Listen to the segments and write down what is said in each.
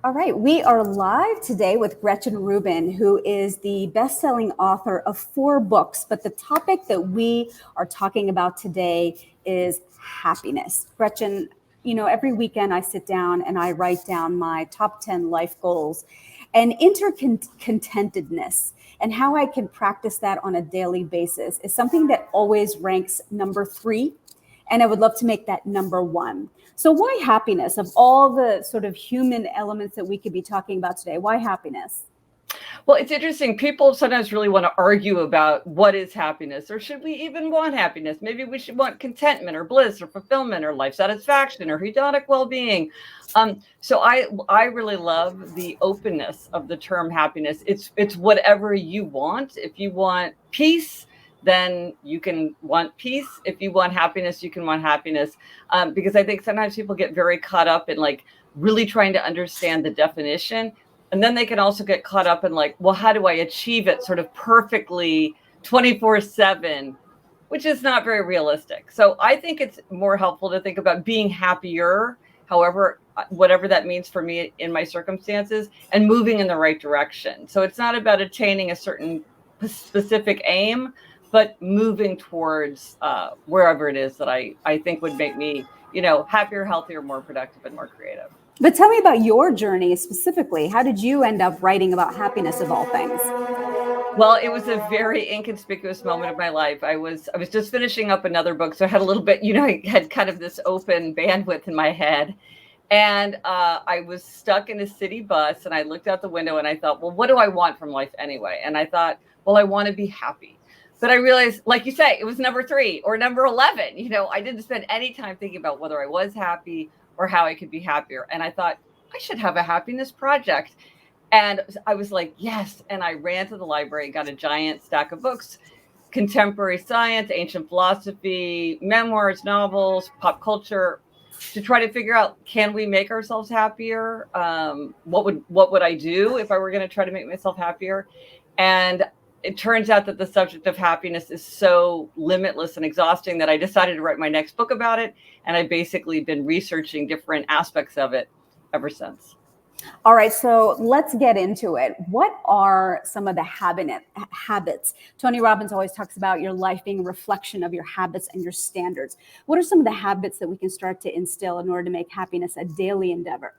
All right, we are live today with Gretchen Rubin, who is the best-selling author of 4 books. But the topic that we are talking about today is happiness. Gretchen, every weekend I sit down and I write down my top 10 life goals, and intercontentedness and how I can practice that on a daily basis is something that always ranks number 3. And I would love to make that number 1. So why happiness? Of all the sort of human elements that we could be talking about today, why happiness? Well, it's interesting. People sometimes really want to argue about what is happiness, or should we even want happiness? Maybe we should want contentment or bliss or fulfillment or life satisfaction or hedonic well-being. So I really love the openness of the term happiness. It's whatever you want. If you want peace, then you can want peace. If you want happiness, you can want happiness. Because I think sometimes people get very caught up in like really trying to understand the definition. And then they can also get caught up in like, well, how do I achieve it sort of perfectly 24/7, which is not very realistic. So I think it's more helpful to think about being happier, however, whatever that means for me in my circumstances, and moving in the right direction. So it's not about attaining a certain specific aim, but moving towards wherever it is that I think would make me, happier, healthier, more productive, and more creative. But tell me about your journey specifically. How did you end up writing about happiness of all things? Well, it was a very inconspicuous moment of my life. I was just finishing up another book, so I had a little bit, I had kind of this open bandwidth in my head. And I was stuck in a city bus, and I looked out the window and I thought, well, what do I want from life anyway? And I thought, well, I want to be happy. But I realized, like you say, it was number 3 or number 11. I didn't spend any time thinking about whether I was happy or how I could be happier. And I thought, I should have a happiness project. And I was like, yes. And I ran to the library, got a giant stack of books, contemporary science, ancient philosophy, memoirs, novels, pop culture, to try to figure out, can we make ourselves happier? What would I do if I were going to try to make myself happier? And it turns out that the subject of happiness is so limitless and exhausting that I decided to write my next book about it. And I've basically been researching different aspects of it ever since. All right, so let's get into it. What are some of the habits? Tony Robbins always talks about your life being a reflection of your habits and your standards. What are some of the habits that we can start to instill in order to make happiness a daily endeavor?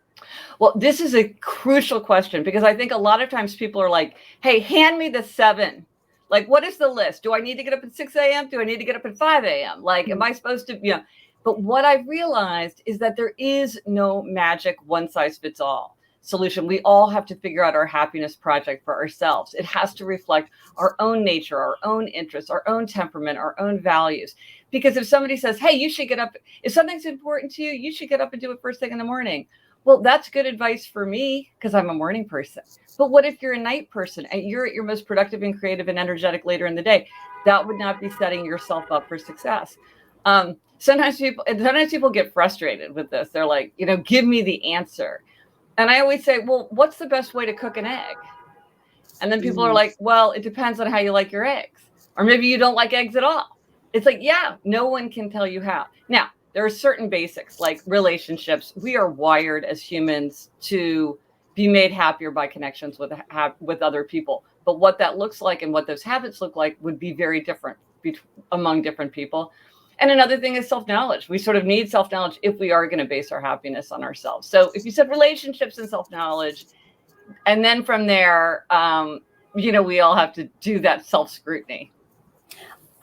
Well, this is a crucial question, because I think a lot of times people are like, hey, hand me the 7. Like, what is the list? Do I need to get up at 6 a.m.? Do I need to get up at 5 a.m.? Like, am I supposed to, But what I've realized is that there is no magic one-size-fits-all solution. We all have to figure out our happiness project for ourselves. It has to reflect our own nature, our own interests, our own temperament, our own values. Because if somebody says, hey, you should get up, if something's important to you, you should get up and do it first thing in the morning. Well, that's good advice for me because I'm a morning person. But what if you're a night person and you're at your most productive and creative and energetic later in the day? That would not be setting yourself up for success. Sometimes people get frustrated with this. They're like, give me the answer. And I always say, well, what's the best way to cook an egg? And then people are like, well, it depends on how you like your eggs. Or maybe you don't like eggs at all. It's like, yeah, no one can tell you how. Now, there are certain basics like relationships. We are wired as humans to be made happier by connections with other people. But what that looks like and what those habits look like would be very different among different people. And another thing is self-knowledge. We sort of need self-knowledge if we are going to base our happiness on ourselves. So if you said relationships and self-knowledge, and then from there, we all have to do that self-scrutiny.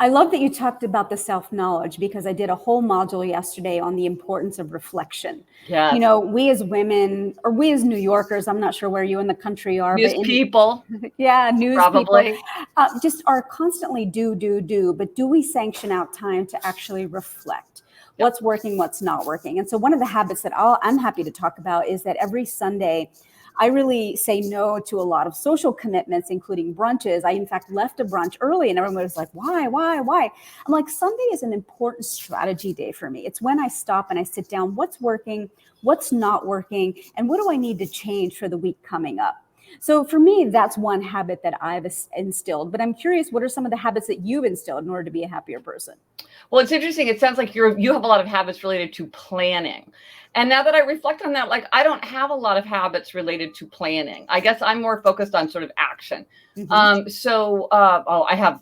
I love that you talked about the self-knowledge, because I did a whole module yesterday on the importance of reflection. Yes. We as women, or we as New Yorkers, I'm not sure where you in the country are. News people. Yeah, news probably. People. Just are constantly do. But do we sanction out time to actually reflect? Yep. What's working, what's not working? And so one of the habits that I'm happy to talk about is that every Sunday, I really say no to a lot of social commitments, including brunches. I, in fact, left a brunch early and everyone was like, why? I'm like, Sunday is an important strategy day for me. It's when I stop and I sit down, what's working, what's not working, and what do I need to change for the week coming up? So for me, that's one habit that I've instilled. But I'm curious, what are some of the habits that you've instilled in order to be a happier person? Well, it's interesting. It sounds like you have a lot of habits related to planning. And now that I reflect on that, like, I don't have a lot of habits related to planning. I guess I'm more focused on sort of action. I have,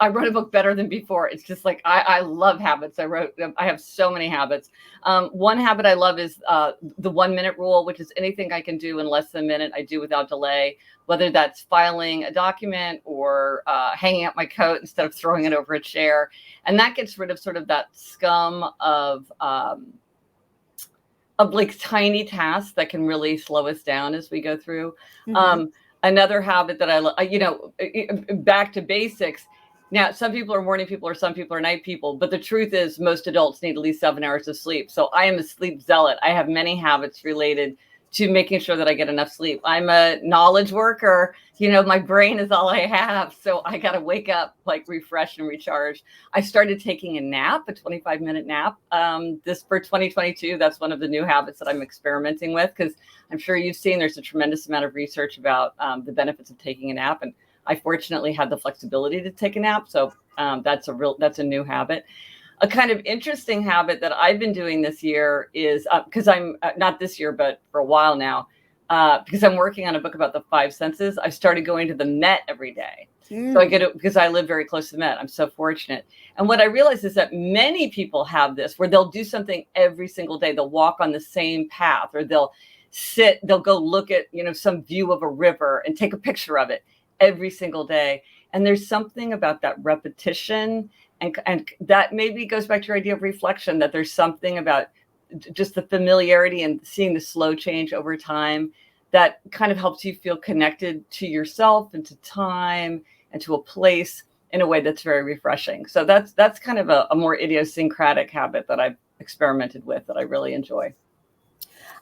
I wrote a book Better Than Before. It's just like, I love habits. I have so many habits. One habit I love is the 1 minute rule, which is anything I can do in less than a minute, I do without delay, whether that's filing a document or hanging up my coat instead of throwing it over a chair. And that gets rid of sort of that scum of like tiny tasks that can really slow us down as we go through. Another habit that back to basics. Now, some people are morning people or some people are night people, but the truth is most adults need at least 7 hours of sleep. So I am a sleep zealot. I have many habits related to making sure that I get enough sleep. I'm a knowledge worker. My brain is all I have. So I got to wake up, like, refreshed and recharged. I started taking a nap, a 25-minute nap. This for 2022, that's one of the new habits that I'm experimenting with, because I'm sure you've seen there's a tremendous amount of research about the benefits of taking a nap. And I fortunately had the flexibility to take a nap. So that's a new habit. A kind of interesting habit that I've been doing this year is because I'm not this year, but for a while now, because I'm working on a book about the 5 senses. I started going to the Met every day. So I get it because I live very close to the Met. I'm so fortunate. And what I realize is that many people have this where they'll do something every single day. They'll walk on the same path, or they'll go look at, some view of a river and take a picture of it every single day. And there's something about that repetition. And that maybe goes back to your idea of reflection, that there's something about just the familiarity and seeing the slow change over time that kind of helps you feel connected to yourself and to time and to a place in a way that's very refreshing. So that's kind of a more idiosyncratic habit that I've experimented with that I really enjoy.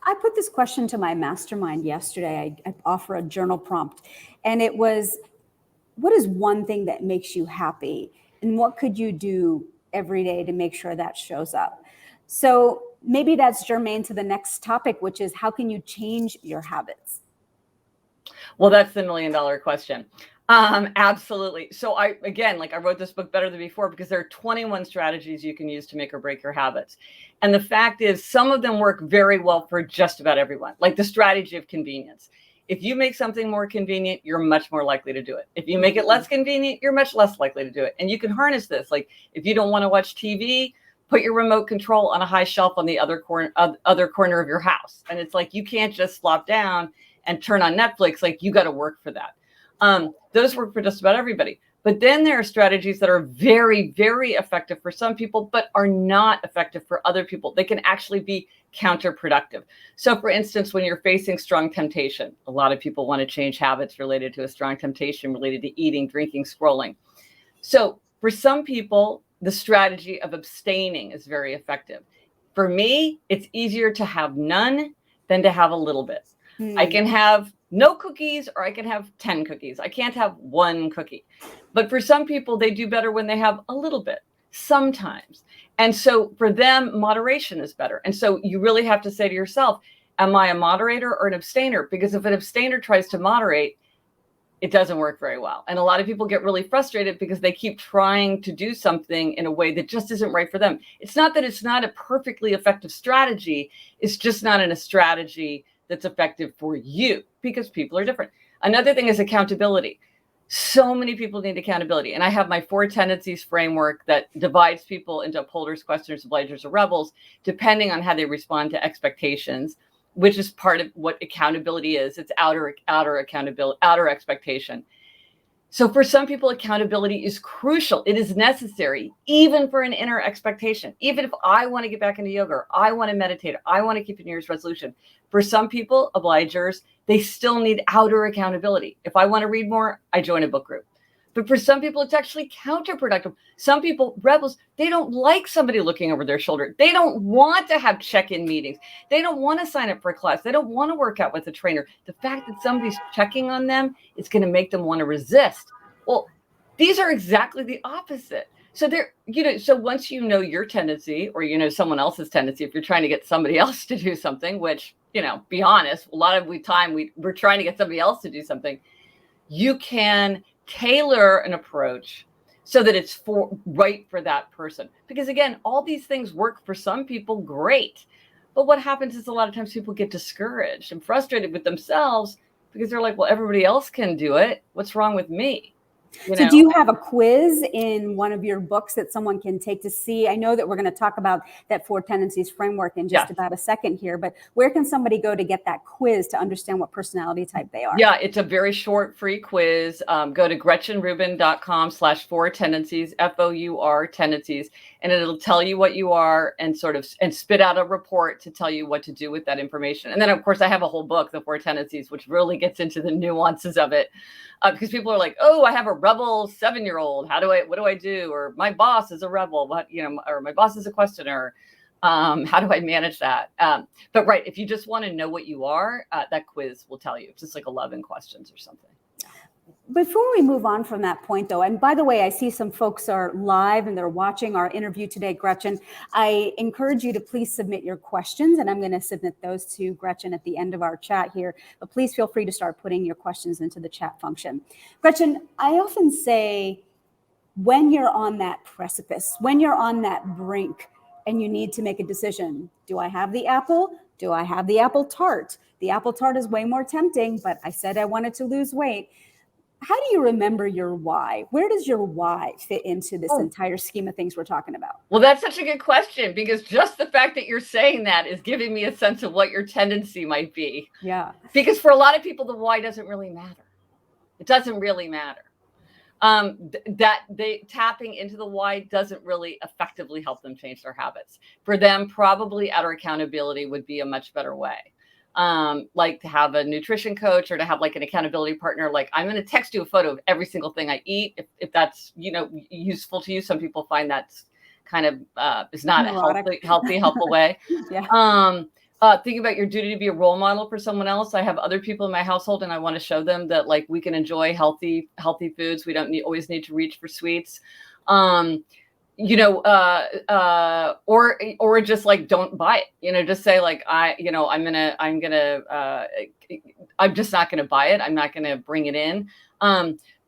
I put this question to my mastermind yesterday. I offer a journal prompt, and it was, what is one thing that makes you happy? And what could you do every day to make sure that shows up? So maybe that's germane to the next topic, which is, how can you change your habits? Well, that's the $1 million question. Absolutely. So I wrote this book Better Than Before because there are 21 strategies you can use to make or break your habits. And the fact is, some of them work very well for just about everyone, like the strategy of convenience. If you make something more convenient, you're much more likely to do it. If you make it less convenient, you're much less likely to do it. And you can harness this. Like, if you don't want to watch TV, put your remote control on a high shelf on the other corner of your house. And it's like, you can't just flop down and turn on Netflix. Like, you got to work for that. Those work for just about everybody. But then there are strategies that are very, very effective for some people, but are not effective for other people. They can actually be counterproductive. So for instance, when you're facing strong temptation, a lot of people want to change habits related to a strong temptation related to eating, drinking, scrolling. So for some people, the strategy of abstaining is very effective. For me, it's easier to have none than to have a little bit. I can have no cookies, or I can have 10 cookies. I can't have 1 cookie. But for some people, they do better when they have a little bit, sometimes. And so for them, moderation is better. And so you really have to say to yourself, am I a moderator or an abstainer? Because if an abstainer tries to moderate, it doesn't work very well. And a lot of people get really frustrated because they keep trying to do something in a way that just isn't right for them. It's not that it's not a perfectly effective strategy. It's just not in a strategy that's effective for you, because people are different. Another thing is accountability. So many people need accountability. And I have my 4 Tendencies framework that divides people into upholders, questioners, obligers, or rebels, depending on how they respond to expectations, which is part of what accountability is. It's outer accountability, outer expectation. So for some people, accountability is crucial. It is necessary, even for an inner expectation. Even if I want to get back into yoga, or I want to meditate, or I want to keep a New Year's resolution. For some people, obligers, they still need outer accountability. If I want to read more, I join a book group. But for some people, it's actually counterproductive. Some people, rebels, they don't like somebody looking over their shoulder. They don't want to have check-in meetings. They don't want to sign up for a class. They don't want to work out with a trainer. The fact that somebody's checking on them is going to make them want to resist. Well, these are exactly the opposite. So so once you know your tendency, or you know someone else's tendency, if you're trying to get somebody else to do something, which, be honest, a lot of the time we're trying to get somebody else to do something, you can tailor an approach so that it's right for that person. Because again, all these things work for some people great. But what happens is a lot of times people get discouraged and frustrated with themselves because they're like, well, everybody else can do it. What's wrong with me? So do you have a quiz in one of your books that someone can take to see? I know that we're going to talk about that Four Tendencies framework in just about a second here, but where can somebody go to get that quiz to understand what personality type they are? Yeah, it's a very short free quiz. Go to GretchenRubin.com/4 tendencies, FOUR tendencies, and it'll tell you what you are and spit out a report to tell you what to do with that information. And then, of course, I have a whole book, The Four Tendencies, which really gets into the nuances of it. Because people are like, oh, I have a rebel 7-year-old. What do I do? Or my boss is a rebel, or my boss is a questioner. How do I manage that? But right, if you just want to know what you are, that quiz will tell you. It's just like 11 questions or something. Before we move on from that point, though, and by the way, I see some folks are live and they're watching our interview today, Gretchen. I encourage you to please submit your questions, and I'm going to submit those to Gretchen at the end of our chat here. But please feel free to start putting your questions into the chat function. Gretchen, I often say when you're on that precipice, when you're on that brink, and you need to make a decision, do I have the apple? Do I have the apple tart? The apple tart is way more tempting, but I said I wanted to lose weight. How do you remember your why? Where does your why fit into this entire scheme of things we're talking about? Well, that's such a good question, because just the fact that you're saying that is giving me a sense of what your tendency might be. Yeah. Because for a lot of people, the why doesn't really matter. It doesn't really matter. Tapping into the why doesn't really effectively help them change their habits. For them, probably outer accountability would be a much better way. Like to have a nutrition coach or to have like an accountability partner. Like, I'm going to text you a photo of every single thing I eat. If that's, useful to you. Some people find that's kind of, is not a helpful way. Yeah. Think about your duty to be a role model for someone else. I have other people in my household, and I want to show them that like we can enjoy healthy foods. We don't always need to reach for sweets. Or just like, don't buy it, just say like, I'm just not going to buy it. I'm not going to bring it in.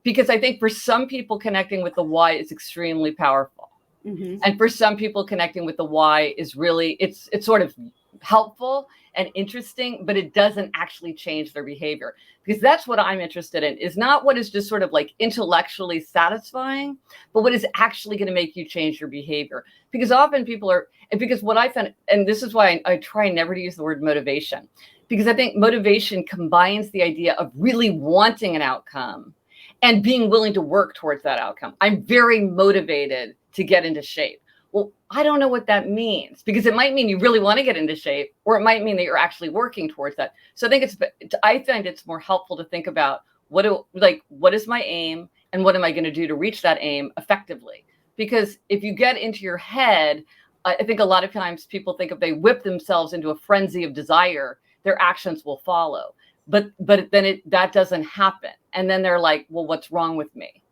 Because I think for some people, connecting with the why is extremely powerful. Mm-hmm. And for some people, connecting with the why is really, it's sort of helpful and interesting, but it doesn't actually change their behavior. Because that's what I'm interested in, is not what is just sort of like intellectually satisfying, but what is actually going to make you change your behavior. Because often because what I found, and this is why I try never to use the word motivation, because I think motivation combines the idea of really wanting an outcome and being willing to work towards that outcome. I'm very motivated to get into shape. Well, I don't know what that means, because it might mean you really want to get into shape, or it might mean that you're actually working towards that. So I find it's more helpful to think about what is my aim and what am I going to do to reach that aim effectively? Because if you get into your head, I think a lot of times people think if they whip themselves into a frenzy of desire, their actions will follow. But then that doesn't happen. And then they're like, well, what's wrong with me?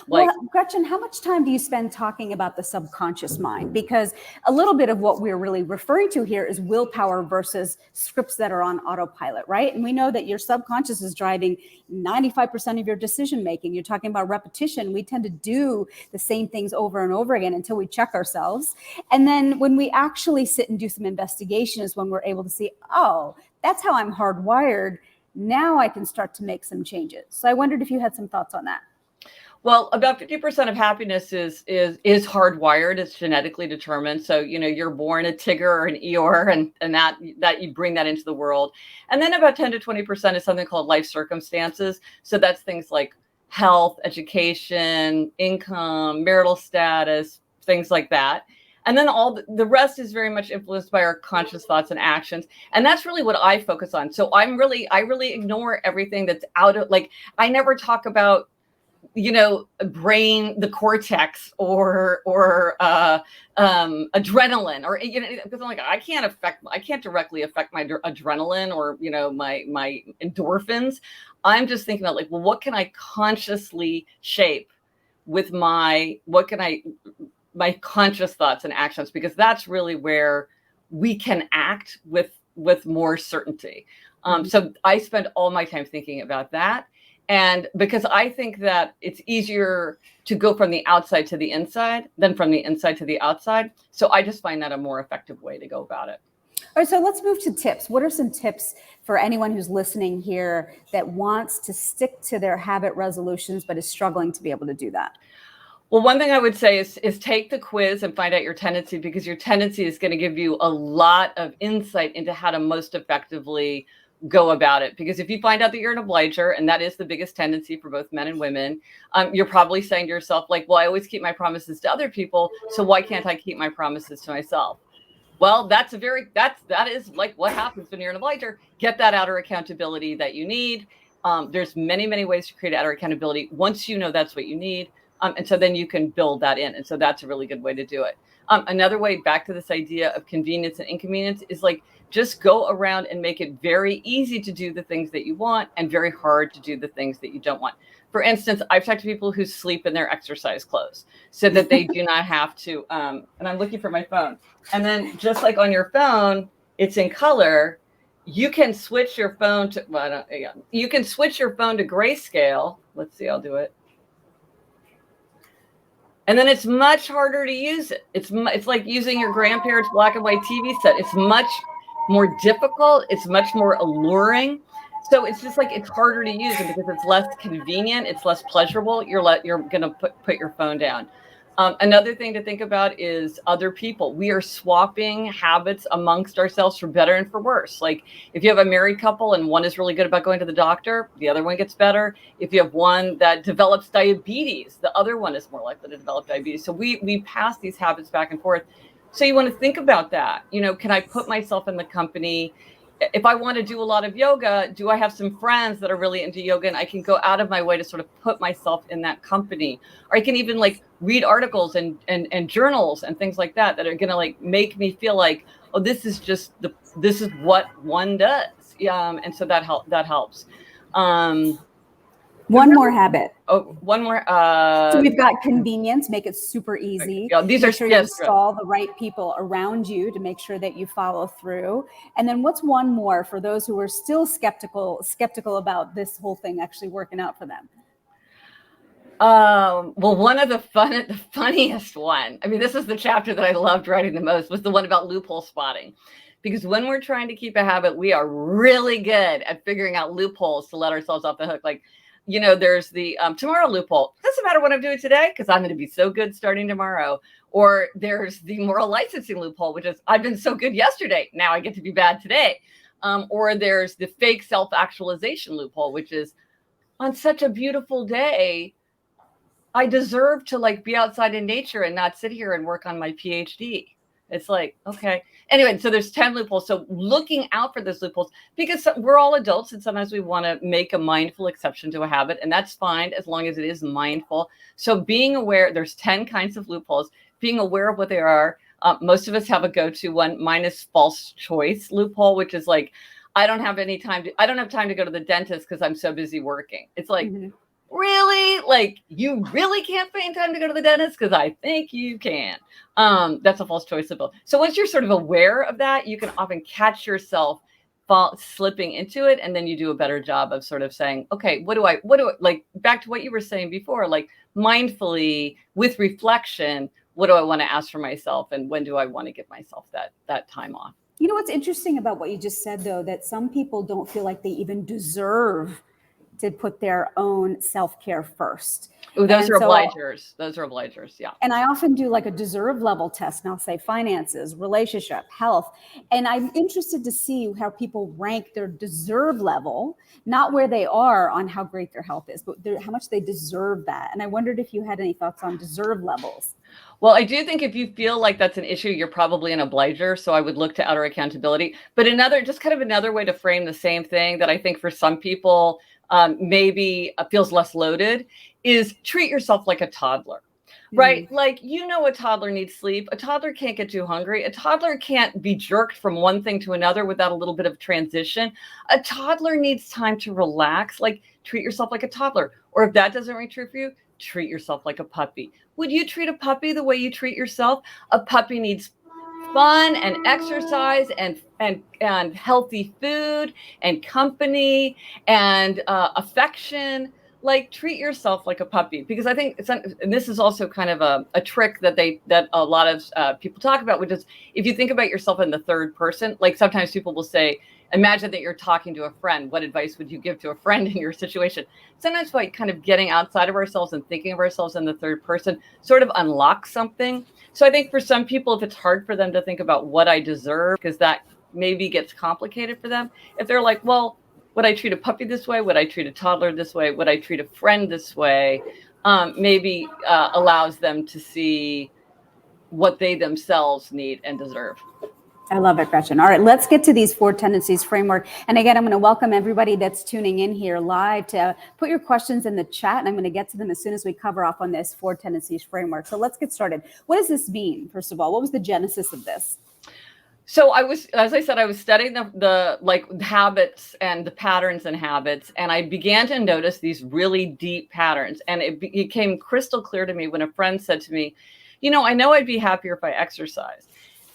Well, Gretchen, how much time do you spend talking about the subconscious mind? Because a little bit of what we're really referring to here is willpower versus scripts that are on autopilot, right? And we know that your subconscious is driving 95% of your decision making. You're talking about repetition. We tend to do the same things over and over again until we check ourselves. And then when we actually sit and do some investigation is when we're able to see, oh, that's how I'm hardwired. Now I can start to make some changes. So I wondered if you had some thoughts on that. Well, about 50% of happiness is hardwired. It's genetically determined. So, you're born a Tigger or an Eeyore, and that you bring that into the world. And then about 10 to 20% is something called life circumstances. So that's things like health, education, income, marital status, things like that. And then all the rest is very much influenced by our conscious thoughts and actions. And that's really what I focus on. So I really ignore everything that's out of, like, I never talk about, brain, the cortex, or adrenaline, or, because I'm like, I can't directly affect my adrenaline or, my endorphins. I'm just thinking about like, well, what can I consciously shape with my conscious thoughts and actions? Because that's really where we can act with more certainty. So I spend all my time thinking about that. And because I think that it's easier to go from the outside to the inside than from the inside to the outside. So I just find that a more effective way to go about it. All right, so let's move to tips. What are some tips for anyone who's listening here that wants to stick to their habit resolutions but is struggling to be able to do that? Well, one thing I would say is take the quiz and find out your tendency, because your tendency is going to give you a lot of insight into how to most effectively go about it. Because if you find out that you're an obliger, and that is the biggest tendency for both men and women, you're probably saying to yourself, like, well, I always keep my promises to other people, so why can't I keep my promises to myself? Well, that is like what happens when you're an obliger. Get that outer accountability that you need. There's many ways to create outer accountability once you know that's what you need. And so then you can build that in. And so that's a really good way to do it. Another way, back to this idea of convenience and inconvenience, is like just go around and make it very easy to do the things that you want and very hard to do the things that you don't want. For instance, I've talked to people who sleep in their exercise clothes so that they do not have to, and I'm looking for my phone. And then just like on your phone, it's in color. You can switch your phone to, you can switch your phone to grayscale. Let's see, I'll do it. And then it's much harder to use it. It's like using your grandparents' black and white TV set. It's much more difficult. It's much more alluring. So it's just like it's harder to use, and because it's less convenient, it's less pleasurable. You're going to put your phone down. Another thing to think about is other people. We are swapping habits amongst ourselves for better and for worse. Like if you have a married couple and one is really good about going to the doctor, the other one gets better. If you have one that develops diabetes, the other one is more likely to develop diabetes. So we pass these habits back and forth. So you want to think about that. You know, can I put myself in the company? If I want to do a lot of yoga, do I have some friends that are really into yoga and I can go out of my way to sort of put myself in that company? Or I can even like read articles and journals and things like that are going to like make me feel like, oh, this is what one does. And so that helps. One more habit. Oh, one more. So we've got convenience, make it super easy. Yeah, these make are sure you install the right people around you to make sure that you follow through. And then what's one more for those who are still skeptical about this whole thing actually working out for them? Well, one of the funniest one, I mean, this is the chapter that I loved writing the most, was the one about loophole spotting. Because when we're trying to keep a habit, we are really good at figuring out loopholes to let ourselves off the hook. Like, you know, there's the tomorrow loophole. Doesn't matter what I'm doing today because I'm going to be so good starting tomorrow. Or there's the moral licensing loophole, which is I've been so good yesterday. Now I get to be bad today. Or there's the fake self-actualization loophole, which is on such a beautiful day, I deserve to like be outside in nature and not sit here and work on my PhD. It's like, okay. Anyway, so there's 10 loopholes. So looking out for those loopholes, because we're all adults and sometimes we want to make a mindful exception to a habit, and that's fine as long as it is mindful. So being aware, there's 10 kinds of loopholes, being aware of what they are. Most of us have a go-to one. Mine is false choice loophole, which is like, I don't have time to go to the dentist because I'm so busy working. It's like, really? Like, you really can't find time to go to the dentist? Because I think you can. That's a false choice loophole. So once you're sort of aware of that, you can often catch yourself slipping into it. And then you do a better job of sort of saying, okay, what do I, like back to what you were saying before, like mindfully with reflection, what do I want to ask for myself? And when do I want to give myself that time off? You know, what's interesting about what you just said, though, that some people don't feel like they even deserve to put their own self-care first. Oh, those are obligers. Those are obligers. Yeah. And I often do like a deserve level test, and I'll say finances, relationship, health. And I'm interested to see how people rank their deserve level, not where they are on how great their health is, but how much they deserve that. And I wondered if you had any thoughts on deserve levels. Well, I do think if you feel like that's an issue, you're probably an obliger. So I would look to outer accountability. But another way to frame the same thing that I think for some people maybe feels less loaded is treat yourself like a toddler, right? Like, you know, a toddler needs sleep. A toddler can't get too hungry. A toddler can't be jerked from one thing to another without a little bit of transition. A toddler needs time to relax. Like, treat yourself like a toddler. Or if that doesn't ring true for you, treat yourself like a puppy. Would you treat a puppy the way you treat yourself? A puppy needs fun and exercise and healthy food and company and affection. like treat yourself like a puppy, because I think and this is also kind of a trick that a lot of people talk about, which is if you think about yourself in the third person, like sometimes people will say, imagine that you're talking to a friend. What advice would you give to a friend in your situation? Sometimes by kind of getting outside of ourselves and thinking of ourselves in the third person sort of unlocks something. So I think for some people, if it's hard for them to think about what I deserve, because that maybe gets complicated for them, if they're like, well, would I treat a puppy this way? Would I treat a toddler this way? Would I treat a friend this way? Maybe allows them to see what they themselves need and deserve. I love it, Gretchen. All right, let's get to these four tendencies framework. And again, I'm going to welcome everybody that's tuning in here live to put your questions in the chat, and I'm going to get to them as soon as we cover off on this four tendencies framework. So let's get started. What does this mean, first of all? What was the genesis of this? So as I said, I was studying the like habits and the patterns and habits, and I began to notice these really deep patterns. And it became crystal clear to me when a friend said to me, I know I'd be happier if I exercised.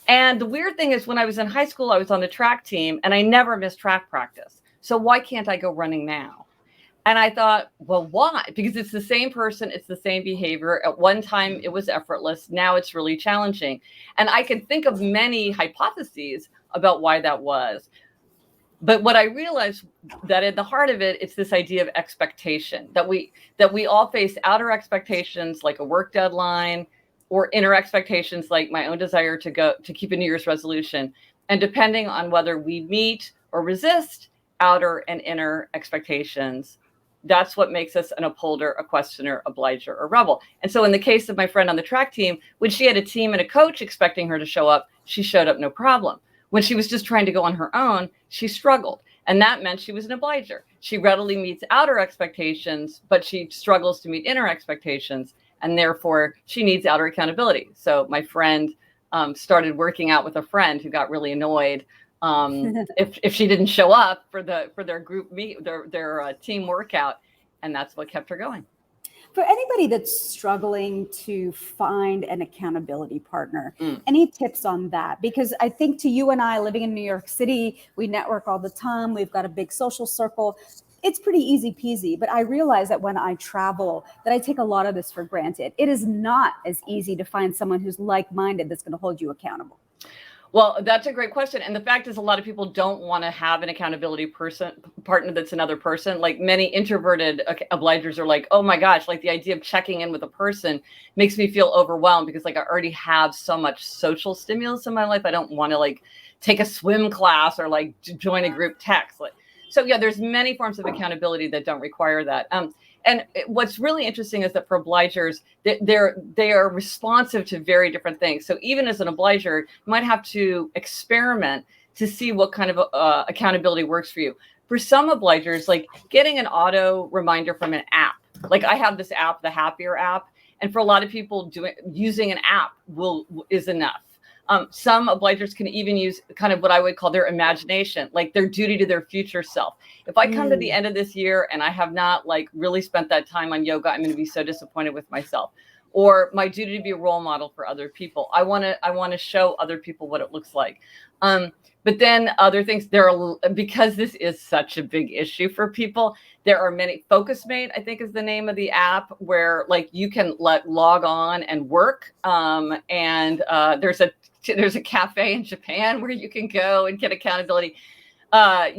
And the weird thing is, when I was in high school, I was on the track team and I never missed track practice. So why can't I go running now? And I thought, well, why? Because it's the same person, it's the same behavior. At one time, it was effortless. Now it's really challenging. And I can think of many hypotheses about why that was. But what I realized, that at the heart of it, it's this idea of expectation, that we all face outer expectations like a work deadline, or inner expectations like my own desire to keep a New Year's resolution. And depending on whether we meet or resist outer and inner expectations, that's what makes us an upholder, a questioner, obliger, or rebel. And so in the case of my friend on the track team, when she had a team and a coach expecting her to show up, she showed up no problem. When she was just trying to go on her own, she struggled. And that meant she was an obliger. She readily meets outer expectations, but she struggles to meet inner expectations. And therefore, she needs outer accountability. So my friend started working out with a friend who got really annoyed if she didn't show up for their group meet, their team workout, and that's what kept her going. For anybody that's struggling to find an accountability partner, any tips on that? Because I think to you and I, living in New York City, we network all the time. We've got a big social circle. It's pretty easy peasy, but I realize that when I travel, that I take a lot of this for granted. It is not as easy to find someone who's like-minded that's going to hold you accountable. Well, that's a great question. And the fact is, a lot of people don't want to have an accountability partner that's another person. Like many introverted obligers are like, oh my gosh, like the idea of checking in with a person makes me feel overwhelmed, because like I already have so much social stimulus in my life. I don't want to like take a swim class or like join a group text. So yeah, there's many forms of accountability that don't require that. And what's really interesting is that for obligers, they are responsive to very different things. So even as an obliger, you might have to experiment to see what kind of accountability works for you. For some obligers, like getting an auto reminder from an app. Like I have this app, the Happier app, and for a lot of people, using an app is enough. Some obligers can even use kind of what I would call their imagination, like their duty to their future self. If I come to the end of this year and I have not like really spent that time on yoga, I'm going to be so disappointed with myself. Or my duty to be a role model for other people. I want to show other people what it looks like. But then other things, because this is such a big issue for people, there are many. FocusMate, I think, is the name of the app, where like you can log on and work. And there's a cafe in Japan where you can go and get accountability. Wow.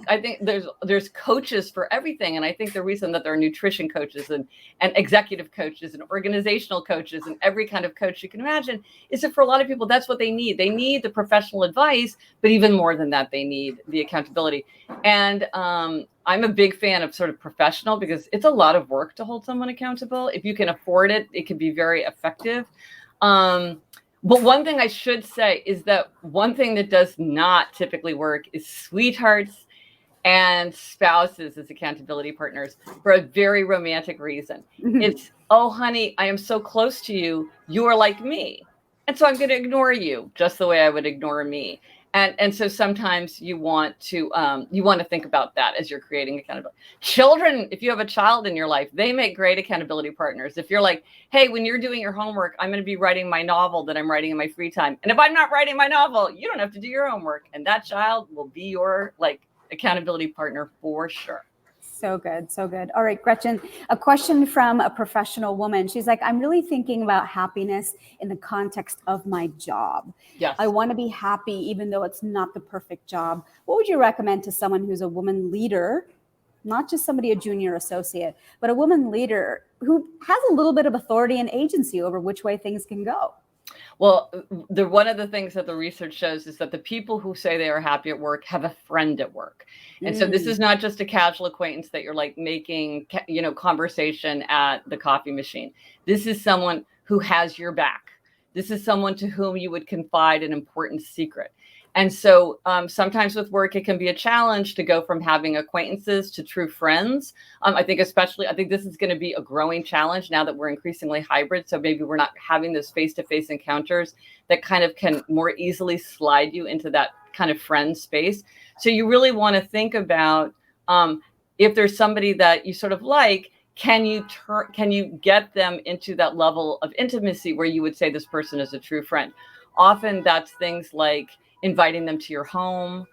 I think there's coaches for everything. And I think the reason that there are nutrition coaches and executive coaches and organizational coaches and every kind of coach you can imagine is that for a lot of people, that's what they need. They need the professional advice, but even more than that, they need the accountability. And I'm a big fan of sort of professional, because it's a lot of work to hold someone accountable. If you can afford it, it can be very effective. But one thing I should say is that one thing that does not typically work is sweethearts and spouses as accountability partners, for a very romantic reason. It's, oh, honey, I am so close to you. You are like me. And so I'm going to ignore you just the way I would ignore me. And so sometimes you want to think about that as you're creating accountability. Children, if you have a child in your life, they make great accountability partners. If you're like, hey, when you're doing your homework, I'm going to be writing my novel that I'm writing in my free time. And if I'm not writing my novel, you don't have to do your homework. And that child will be your like accountability partner for sure. So good. So good. All right, Gretchen, a question from a professional woman. She's like, I'm really thinking about happiness in the context of my job. Yes. I want to be happy, even though it's not the perfect job. What would you recommend to someone who's a woman leader, not just somebody, a junior associate, but a woman leader who has a little bit of authority and agency over which way things can go? Well, one of the things that the research shows is that the people who say they are happy at work have a friend at work. And so this is not just a casual acquaintance that you're like making, conversation at the coffee machine. This is someone who has your back. This is someone to whom you would confide an important secret. And so sometimes with work, it can be a challenge to go from having acquaintances to true friends. I think this is going to be a growing challenge now that we're increasingly hybrid. So maybe we're not having those face-to-face encounters that kind of can more easily slide you into that kind of friend space. So you really want to think about if there's somebody that you sort of like, can you get them into that level of intimacy where you would say this person is a true friend? Often that's things like inviting them to your home,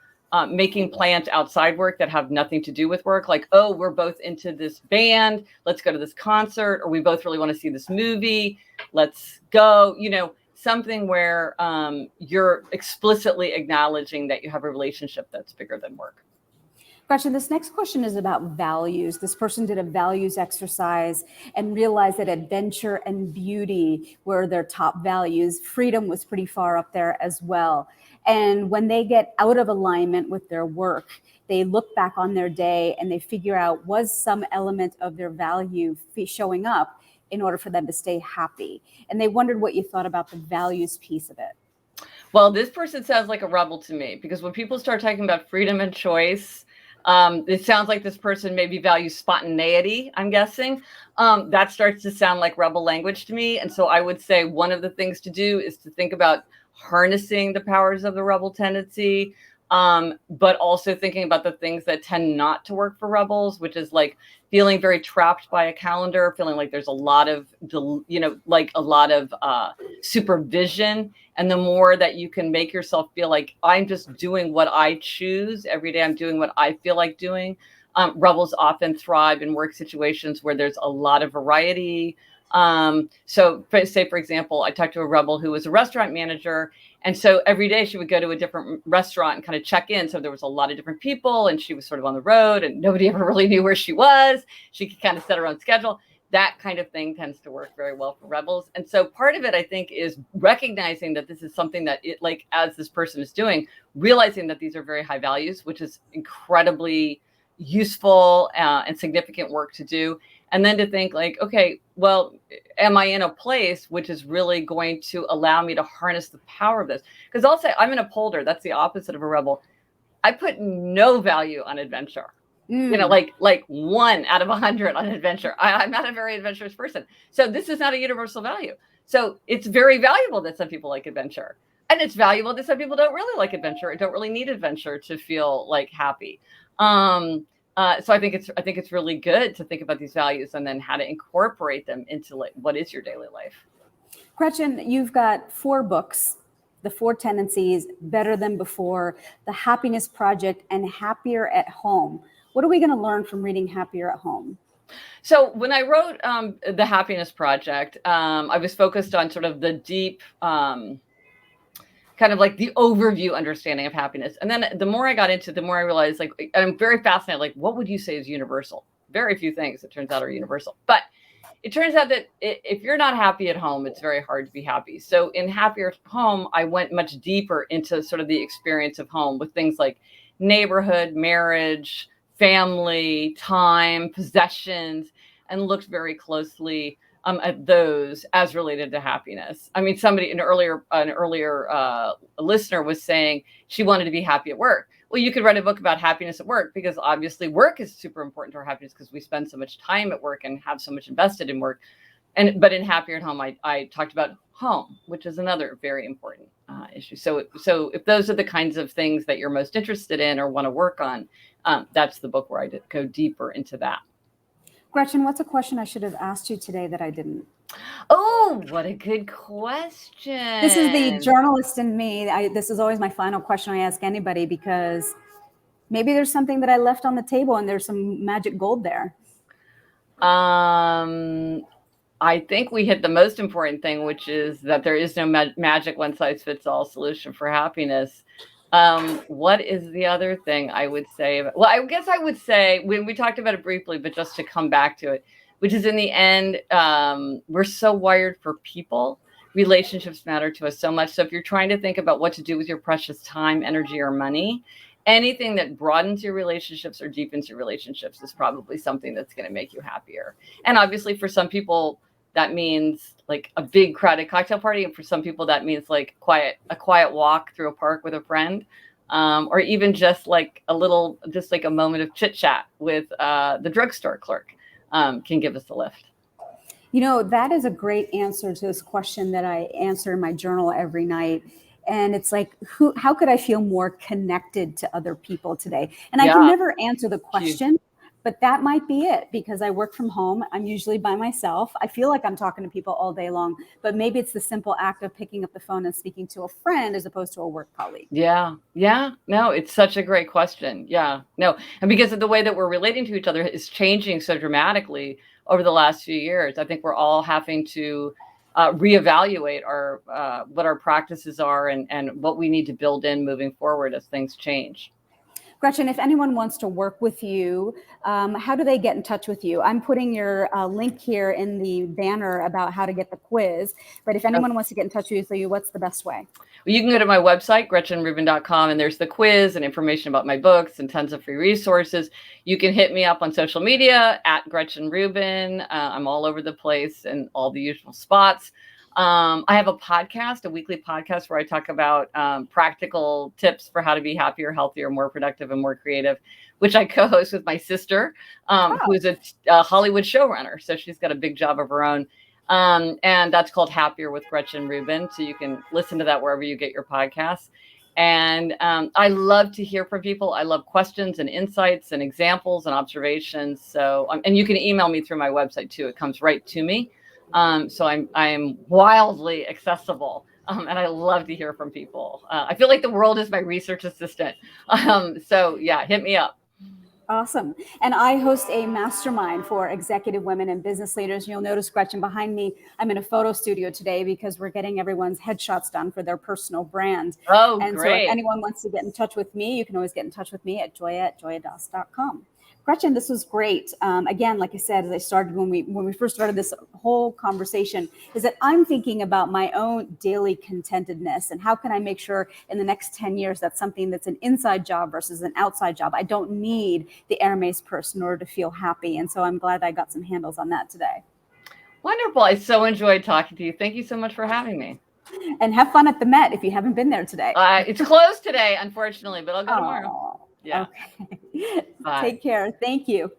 making plans outside work that have nothing to do with work. Like, oh, we're both into this band. Let's go to this concert. Or we both really want to see this movie. Let's go, something where you're explicitly acknowledging that you have a relationship that's bigger than work. Gretchen, this next question is about values. This person did a values exercise and realized that adventure and beauty were their top values. Freedom was pretty far up there as well. And when they get out of alignment with their work, they look back on their day and they figure out, was some element of their value showing up in order for them to stay happy? And they wondered what you thought about the values piece of it. Well, this person sounds like a rebel to me, because when people start talking about freedom and choice, it sounds like this person maybe values spontaneity, I'm guessing. That starts to sound like rebel language to me. And so I would say one of the things to do is to think about harnessing the powers of the rebel tendency, but also thinking about the things that tend not to work for rebels, which is like feeling very trapped by a calendar, feeling like there's a lot of, supervision. And the more that you can make yourself feel like I'm just doing what I choose every day, I'm doing what I feel like doing. Rebels often thrive in work situations where there's a lot of variety. So say, for example, I talked to a rebel who was a restaurant manager. And so every day she would go to a different restaurant and kind of check in. So there was a lot of different people and she was sort of on the road and nobody ever really knew where she was. She could kind of set her own schedule. That kind of thing tends to work very well for rebels. And so part of it, I think, is recognizing that this is something that as this person is doing, realizing that these are very high values, which is incredibly useful and significant work to do. And then to think like, okay, well, am I in a place which is really going to allow me to harness the power of this? Because I'll say I'm an upholder. That's the opposite of a rebel. I put no value on adventure. Like 1 out of 100 on adventure. I'm not a very adventurous person. So this is not a universal value. So it's very valuable that some people like adventure. And it's valuable that some people don't really like adventure and don't really need adventure to feel like happy. So I think it's really good to think about these values and then how to incorporate them into like what is your daily life. Gretchen, you've got 4 books: The Four Tendencies, Better Than Before, The Happiness Project, and Happier at Home. What are we going to learn from reading Happier at Home? So when I wrote The Happiness Project, I was focused on sort of the deep, kind of like the overview understanding of happiness. And then the more I got into it, the more I realized, like, I'm very fascinated, like, what would you say is universal? Very few things, it turns out, are universal. But it turns out that if you're not happy at home, it's very hard to be happy. So in Happier at Home, I went much deeper into sort of the experience of home with things like neighborhood, marriage, family, time, possessions, and looked very closely at those as related to happiness. I mean, an earlier listener was saying she wanted to be happy at work. Well, you could write a book about happiness at work, because obviously work is super important to our happiness because we spend so much time at work and have so much invested in work. But in Happier at Home, I talked about home, which is another very important issue. So if those are the kinds of things that you're most interested in or want to work on, that's the book where I go deeper into that. Gretchen, what's a question I should have asked you today that I didn't? Oh, what a good question. This is the journalist in me. This is always my final question I ask anybody, because Maybe there's something that I left on the table and there's some magic gold there. I think we hit the most important thing, which is that there is no magic one-size-fits-all solution for happiness. What is the other thing I would say? Well, I guess I would say, when we talked about it briefly, but just to come back to it, which is, in the end, we're so wired for people. Relationships matter to us so much. So if you're trying to think about what to do with your precious time, energy, or money, anything that broadens your relationships or deepens your relationships is probably something that's going to make you happier. And obviously, for some people, that means like a big crowded cocktail party. And for some people, that means like a quiet walk through a park with a friend, or even just like a moment of chit chat with the drugstore clerk can give us a lift. You know, that is a great answer to this question that I answer in my journal every night. And it's like, how could I feel more connected to other people today? And I can never answer the question, but that might be it, because I work from home. I'm usually by myself. I feel like I'm talking to people all day long, but maybe it's the simple act of picking up the phone and speaking to a friend as opposed to a work colleague. Yeah. No, it's such a great question. Yeah. No. And because of the way that we're relating to each other is changing so dramatically over the last few years, I think we're all having to reevaluate what our practices are and what we need to build in moving forward as things change. Gretchen, if anyone wants to work with you, how do they get in touch with you? I'm putting your link here in the banner about how to get the quiz. But if anyone wants to get in touch with you, what's the best way? Well, you can go to my website, GretchenRubin.com, and there's the quiz and information about my books and tons of free resources. You can hit me up on social media at Gretchen Rubin. I'm all over the place and all the usual spots. I have a podcast, a weekly podcast, where I talk about practical tips for how to be happier, healthier, more productive, and more creative, which I co-host with my sister, who is a Hollywood showrunner. So she's got a big job of her own. And that's called Happier with Gretchen Rubin. So you can listen to that wherever you get your podcasts. And I love to hear from people. I love questions and insights and examples and observations. So, and you can email me through my website too. It comes right to me. So I'm wildly accessible, and I love to hear from people. I feel like the world is my research assistant. So yeah, hit me up. Awesome. And I host a mastermind for executive women and business leaders. You'll notice, Gretchen, behind me, I'm in a photo studio today because we're getting everyone's headshots done for their personal brand. Oh, and great. So if anyone wants to get in touch with me, you can always get in touch with me at joya@joyadas.com. Gretchen, this was great. Again, like I said, as I started when we first started this whole conversation, is that I'm thinking about my own daily contentedness and how can I make sure in the next 10 years that's something that's an inside job versus an outside job. I don't need the Hermes purse in order to feel happy. And so I'm glad I got some handles on that today. Wonderful. I so enjoyed talking to you. Thank you so much for having me. And have fun at the Met if you haven't been there today. It's closed today, unfortunately, but I'll go tomorrow. Yeah. Okay. Take care. Thank you.